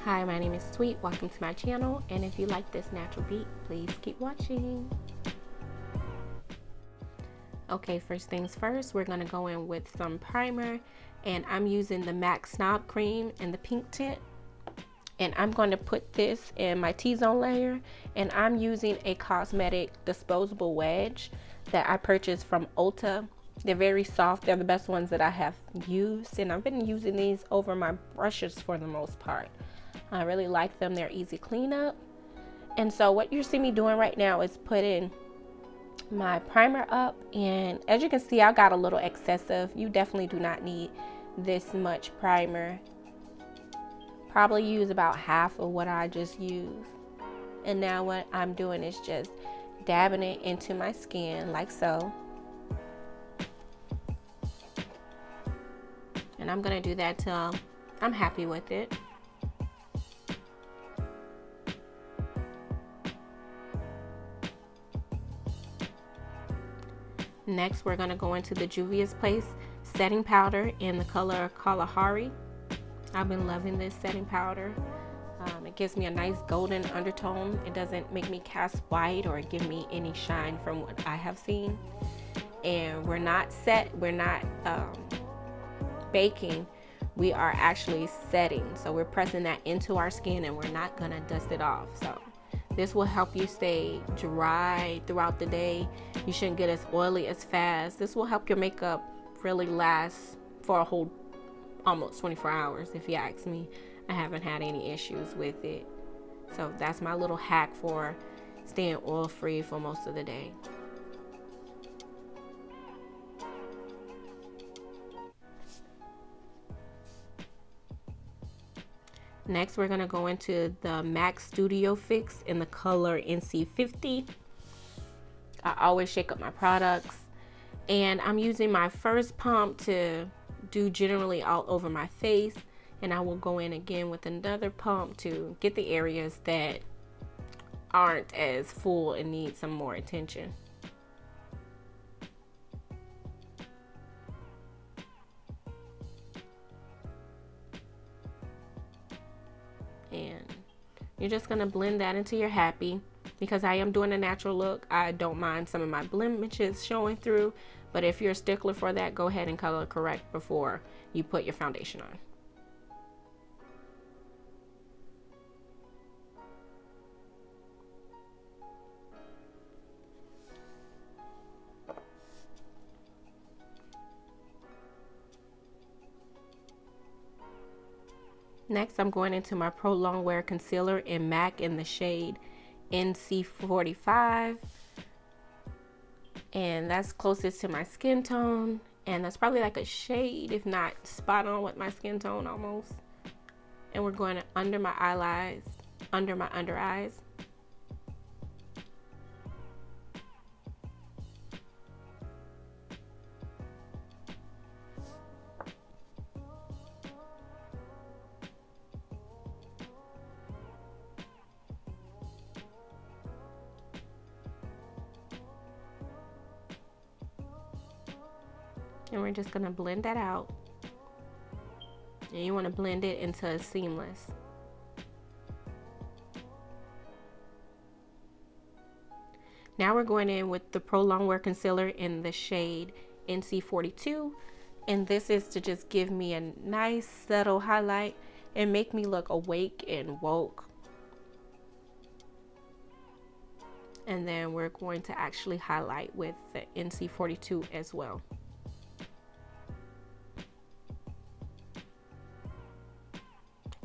Hi, my name is Sweet. Welcome to my channel, and if you like this natural beat, please keep watching. Okay, first things first, we're gonna go in with some primer, and I'm using the MAC Snob Cream in the pink tint. And I'm going to put this in my T-zone layer, and I'm using a cosmetic disposable wedge that I purchased from Ulta. They're very soft. They're the best ones that I have used, and I've been using these over my brushes for the most part. I really like them. They're easy cleanup. And so what you see me doing right now is putting my primer up, and as you can see, I got a little excessive. You definitely do not need this much primer. Probably use about half of what I just used. And now what I'm doing is just dabbing it into my skin like so. And I'm gonna do that till I'm happy with it. Next, we're gonna go into the Juvia's Place setting powder in the color Kalahari. I've been loving this setting powder. It gives me a nice golden undertone. It doesn't make me cast white or give me any shine from what I have seen. And we're not baking, we are actually setting. So we're pressing that into our skin, and we're not gonna dust it off. So this will help you stay dry throughout the day. You shouldn't get as oily as fast. This will help your makeup really last for a whole almost 24 hours. If you ask me, I haven't had any issues with it. So that's my little hack for staying oil free for most of the day. Next, we're gonna go into the MAC Studio Fix in the color NC50. I always shake up my products, and I'm using my first pump to do generally all over my face, and I will go in again with another pump to get the areas that aren't as full and need some more attention. And you're just gonna blend that until you're happy. Because I am doing a natural look, I don't mind some of my blemishes showing through, but if you're a stickler for that, go ahead and color correct before you put your foundation on. Next, I'm going into my Pro Longwear Concealer in MAC in the shade NC45. And that's closest to my skin tone. And that's probably like a shade, if not spot on with my skin tone almost. And we're going to under my eyelids, under my under eyes. And we're just gonna blend that out. And you wanna blend it into a seamless. Now we're going in with the Pro Longwear Concealer in the shade NC42. And this is to just give me a nice subtle highlight and make me look awake and woke. And then we're going to actually highlight with the NC42 as well.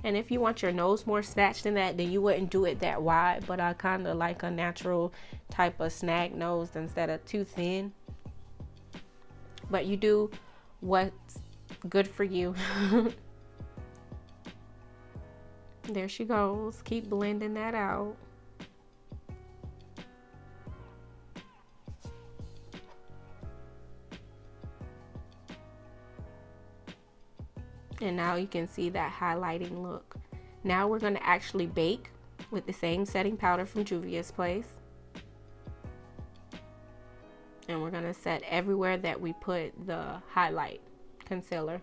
And if you want your nose more snatched than that, then you wouldn't do it that wide, but I kind of like a natural type of snag nose instead of too thin. But you do what's good for you. There she goes. Keep blending that out. And now you can see that highlighting look. Now we're going to actually bake with the same setting powder from Juvia's Place. And we're going to set everywhere that we put the highlight concealer.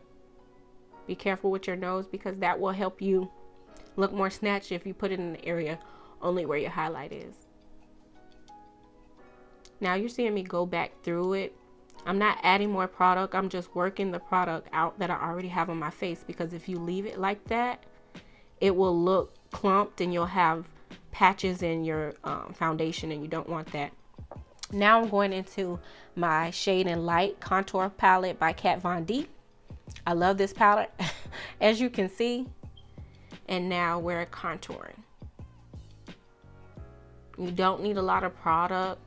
Be careful with your nose because that will help you look more snatched if you put it in the area only where your highlight is. Now you're seeing me go back through it. I'm not adding more product. I'm just working the product out that I already have on my face, because if you leave it like that, it will look clumped and you'll have patches in your foundation, and you don't want that. Now I'm going into my Shade and Light contour palette by Kat Von D. I love this palette as you can see. And now we're contouring. You don't need a lot of product.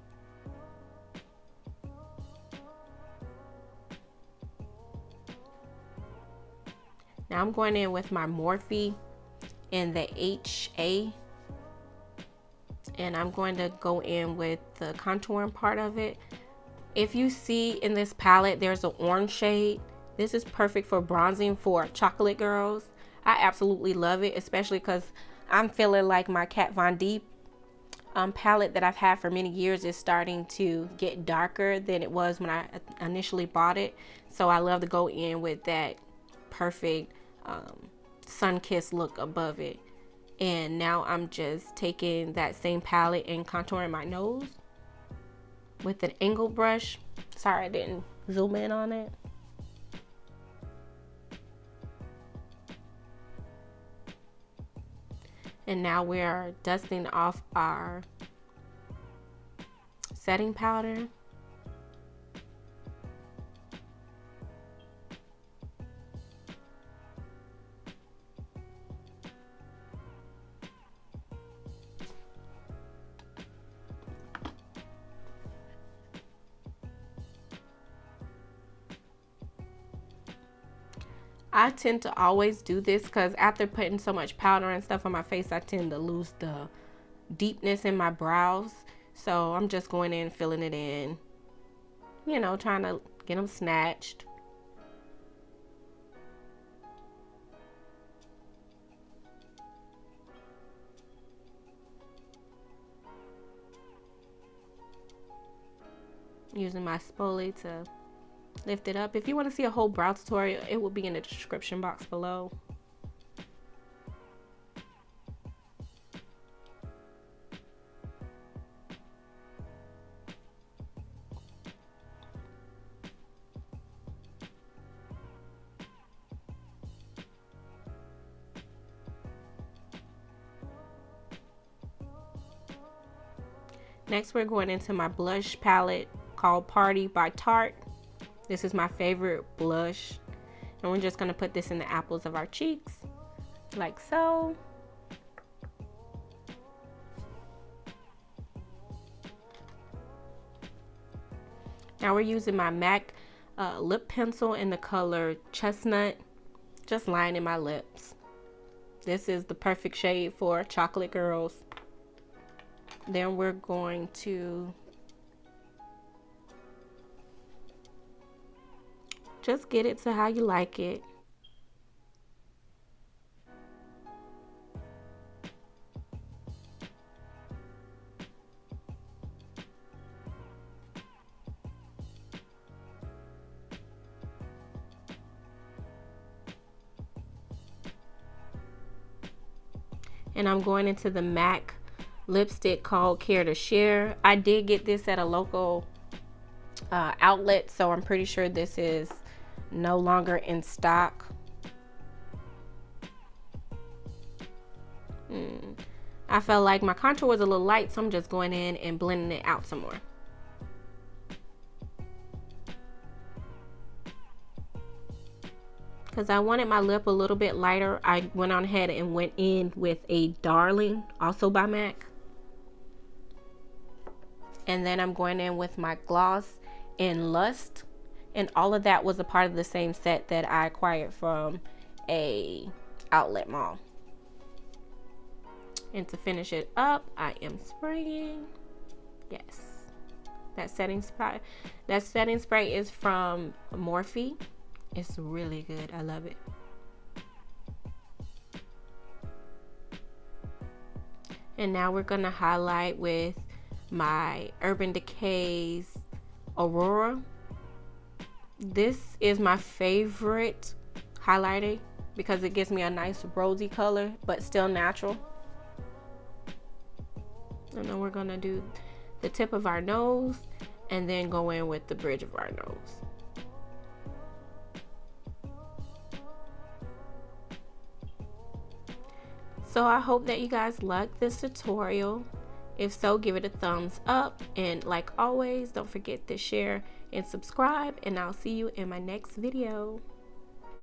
Now I'm going in with my Morphe in the HA, and I'm going to go in with the contouring part of it. If you see in this palette, there's an orange shade. This is perfect for bronzing for chocolate girls. I absolutely love it, especially because I'm feeling like my Kat Von D palette that I've had for many years is starting to get darker than it was when I initially bought it. So I love to go in with that perfect sun-kissed look above it. And now I'm just taking that same palette and contouring my nose with an angle brush. Sorry I didn't zoom in on it. And now we're dusting off our setting powder. I tend to always do this because after putting so much powder and stuff on my face, I tend to lose the deepness in my brows. So I'm just going in, filling it in, you know, trying to get them snatched. Using my spoolie to lift it up. If you want to see a whole brow tutorial, it will be in the description box below. Next, we're going into my blush palette called Party by Tarte. This is my favorite blush. And we're just going to put this in the apples of our cheeks, like so. Now we're using my MAC lip pencil in the color Chestnut, just lining my lips. This is the perfect shade for chocolate girls. Then we're going to just get it to how you like it. And I'm going into the MAC lipstick called Care to Share. I did get this at a local outlet, so I'm pretty sure this is no longer in stock. I felt like my contour was a little light, so I'm just going in and blending it out some more. Because I wanted my lip a little bit lighter, I went on ahead and went in with a Darling, also by MAC. And then I'm going in with my gloss in Lust. And all of that was a part of the same set that I acquired from a outlet mall. And to finish it up, I am spraying. Yes. That setting spray is from Morphe. It's really good. I love it. And now we're going to highlight with my Urban Decay's Aurora. This is my favorite highlighter because it gives me a nice rosy color but still natural. And then we're gonna do the tip of our nose and then go in with the bridge of our nose. So I hope that you guys liked this tutorial. If so, give it a thumbs up, and like always, don't forget to share and subscribe, and I'll see you in my next video.